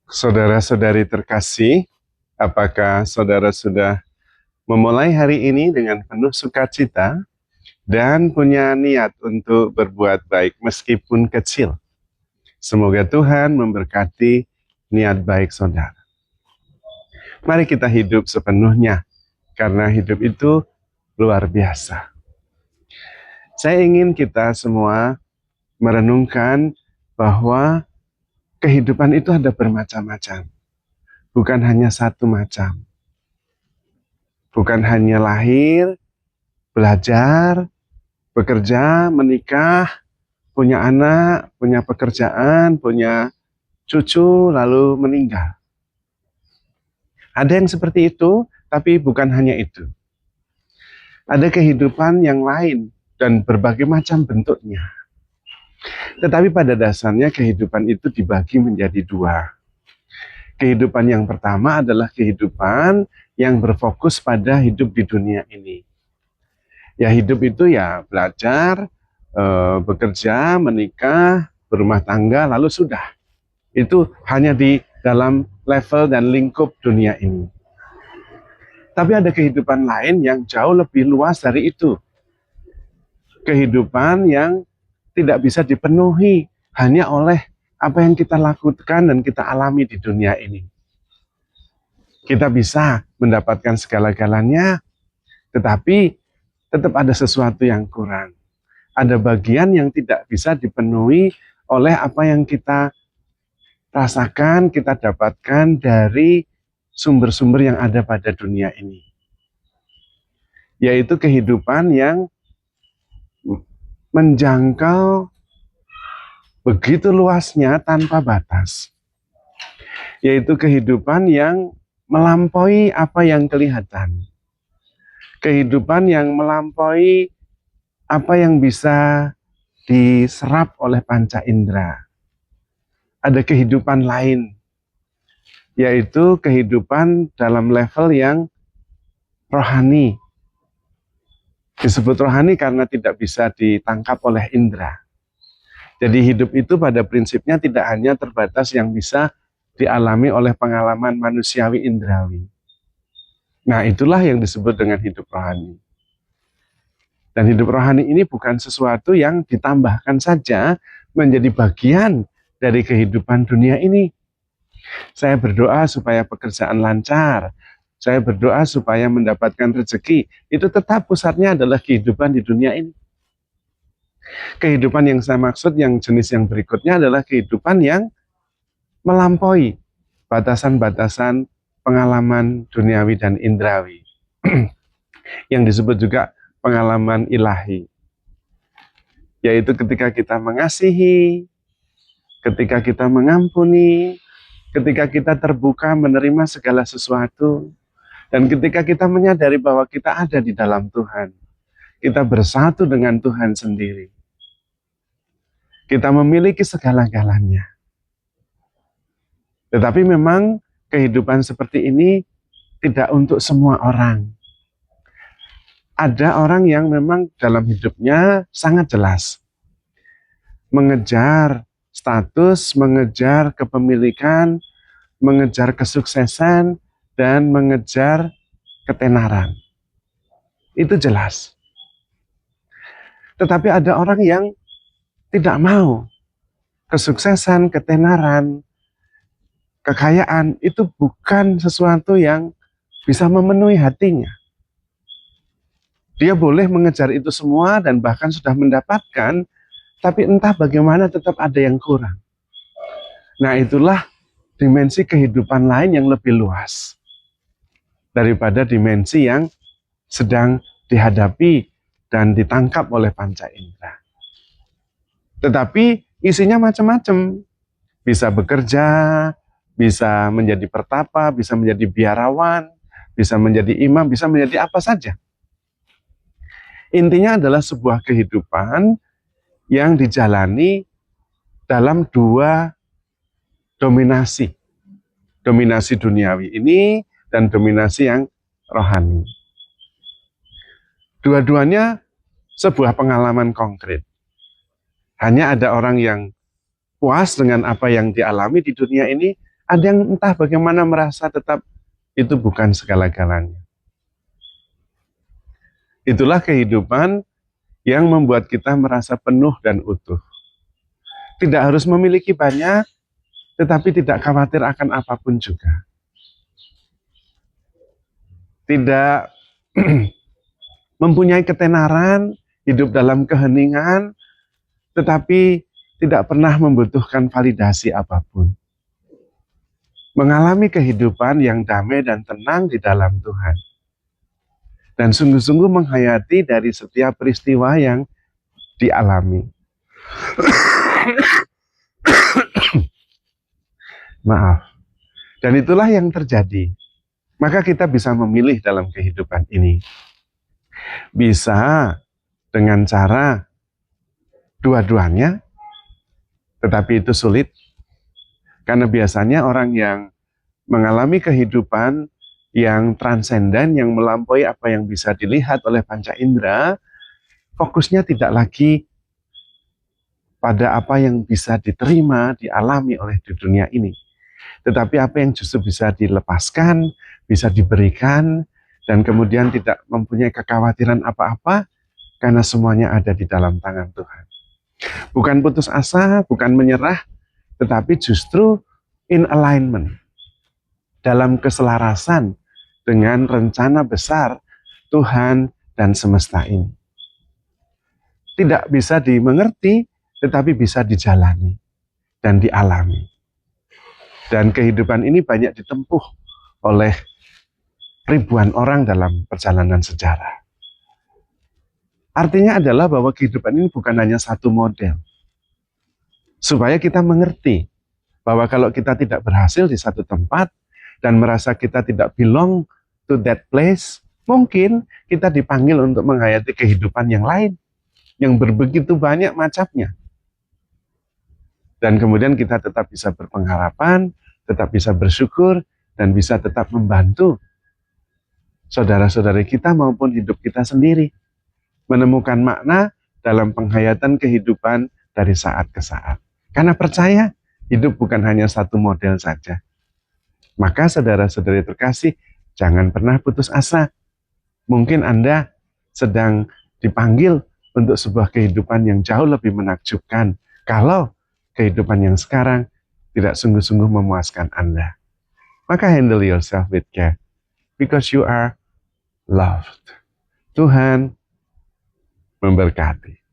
Saudara-saudari terkasih, apakah saudara sudah memulai hari ini dengan penuh sukacita dan punya niat untuk berbuat baik meskipun kecil? Semoga Tuhan memberkati niat baik saudara. Mari kita hidup sepenuhnya, karena hidup itu luar biasa. Saya ingin kita semua merenungkan bahwa kehidupan itu ada bermacam-macam, bukan hanya satu macam. Bukan hanya lahir, belajar, bekerja, menikah, punya anak, punya pekerjaan, punya cucu, lalu meninggal. Ada yang seperti itu, tapi bukan hanya itu. Ada kehidupan yang lain dan berbagai macam bentuknya. Tetapi pada dasarnya kehidupan itu dibagi menjadi dua. Kehidupan yang pertama adalah kehidupan yang berfokus pada hidup di dunia ini. Ya, hidup itu ya belajar, bekerja, menikah, berumah tangga, lalu sudah. Itu hanya di dalam level dan lingkup dunia ini. Tapi ada kehidupan lain yang jauh lebih luas dari itu. Kehidupan yang tidak bisa dipenuhi hanya oleh apa yang kita lakukan dan kita alami di dunia ini. Kita bisa mendapatkan segala-galanya, tetapi tetap ada sesuatu yang kurang. Ada bagian yang tidak bisa dipenuhi oleh apa yang kita rasakan, kita dapatkan dari sumber-sumber yang ada pada dunia ini. Yaitu kehidupan yang menjangkau begitu luasnya tanpa batas. Yaitu kehidupan yang melampaui apa yang kelihatan. Kehidupan yang melampaui apa yang bisa diserap oleh panca indera. Ada kehidupan lain, yaitu kehidupan dalam level yang rohani. Disebut rohani karena tidak bisa ditangkap oleh indera. Jadi hidup itu pada prinsipnya tidak hanya terbatas yang bisa dialami oleh pengalaman manusiawi indrawi. Nah, itulah yang disebut dengan hidup rohani. Dan hidup rohani ini bukan sesuatu yang ditambahkan saja menjadi bagian dari kehidupan dunia ini. Saya berdoa supaya pekerjaan lancar, saya berdoa supaya mendapatkan rezeki. Itu tetap pusatnya adalah kehidupan di dunia ini. Kehidupan yang saya maksud, yang jenis yang berikutnya adalah kehidupan yang melampaui batasan-batasan pengalaman duniawi dan indrawi. Yang disebut juga pengalaman ilahi. Yaitu ketika kita mengasihi, ketika kita mengampuni, ketika kita terbuka menerima segala sesuatu, dan ketika kita menyadari bahwa kita ada di dalam Tuhan, kita bersatu dengan Tuhan sendiri. Kita memiliki segala-galanya. Tetapi memang kehidupan seperti ini tidak untuk semua orang. Ada orang yang memang dalam hidupnya sangat jelas. Mengejar status, mengejar kepemilikan, mengejar kesuksesan, dan mengejar ketenaran. Itu jelas. Tetapi ada orang yang tidak mau. Kesuksesan, ketenaran, kekayaan itu bukan sesuatu yang bisa memenuhi hatinya. Dia boleh mengejar itu semua dan bahkan sudah mendapatkan, tapi entah bagaimana tetap ada yang kurang. Nah, itulah dimensi kehidupan lain yang lebih luas daripada dimensi yang sedang dihadapi dan ditangkap oleh panca indera. Tetapi isinya macam-macam. Bisa bekerja, bisa menjadi pertapa, bisa menjadi biarawan, bisa menjadi imam, bisa menjadi apa saja. Intinya adalah sebuah kehidupan yang dijalani dalam dua dominasi. Dominasi duniawi ini dan dominasi yang rohani. Dua-duanya sebuah pengalaman konkret. Hanya ada orang yang puas dengan apa yang dialami di dunia ini, Ada yang entah bagaimana merasa tetap itu bukan segala-galanya. Itulah kehidupan yang membuat kita merasa penuh dan utuh. Tidak harus memiliki banyak, tetapi tidak khawatir akan apapun juga. Tidak mempunyai ketenaran, hidup dalam keheningan, tetapi tidak pernah membutuhkan validasi apapun. Mengalami kehidupan yang damai dan tenang di dalam Tuhan. Dan sungguh-sungguh menghayati dari setiap peristiwa yang dialami. Maaf. Dan itulah yang terjadi. Maka kita bisa memilih dalam kehidupan ini. Bisa dengan cara dua-duanya, tetapi itu sulit. Karena biasanya orang yang mengalami kehidupan yang transenden, yang melampaui apa yang bisa dilihat oleh panca indera, fokusnya tidak lagi pada apa yang bisa diterima, dialami oleh di dunia ini. Tetapi apa yang justru bisa dilepaskan, bisa diberikan, dan kemudian tidak mempunyai kekhawatiran apa-apa, karena semuanya ada di dalam tangan Tuhan. Bukan putus asa, bukan menyerah, tetapi justru in alignment, dalam keselarasan dengan rencana besar Tuhan dan semesta ini. Tidak bisa dimengerti, tetapi bisa dijalani dan dialami. Dan kehidupan ini banyak ditempuh oleh ribuan orang dalam perjalanan sejarah. Artinya adalah bahwa kehidupan ini bukan hanya satu model. Supaya kita mengerti bahwa kalau kita tidak berhasil di satu tempat dan merasa kita tidak belong to that place, mungkin kita dipanggil untuk menghayati kehidupan yang lain, yang begitu banyak macamnya. Dan kemudian kita tetap bisa berpengharapan, tetap bisa bersyukur, dan bisa tetap membantu saudara-saudari kita maupun hidup kita sendiri menemukan makna dalam penghayatan kehidupan dari saat ke saat. Karena percaya, hidup bukan hanya satu model saja. Maka saudara-saudari terkasih, jangan pernah putus asa. Mungkin Anda sedang dipanggil untuk sebuah kehidupan yang jauh lebih menakjubkan. Kalau kehidupan yang sekarang tidak sungguh-sungguh memuaskan Anda. Maka handle yourself with care. Because you are loved. Tuhan memberkati.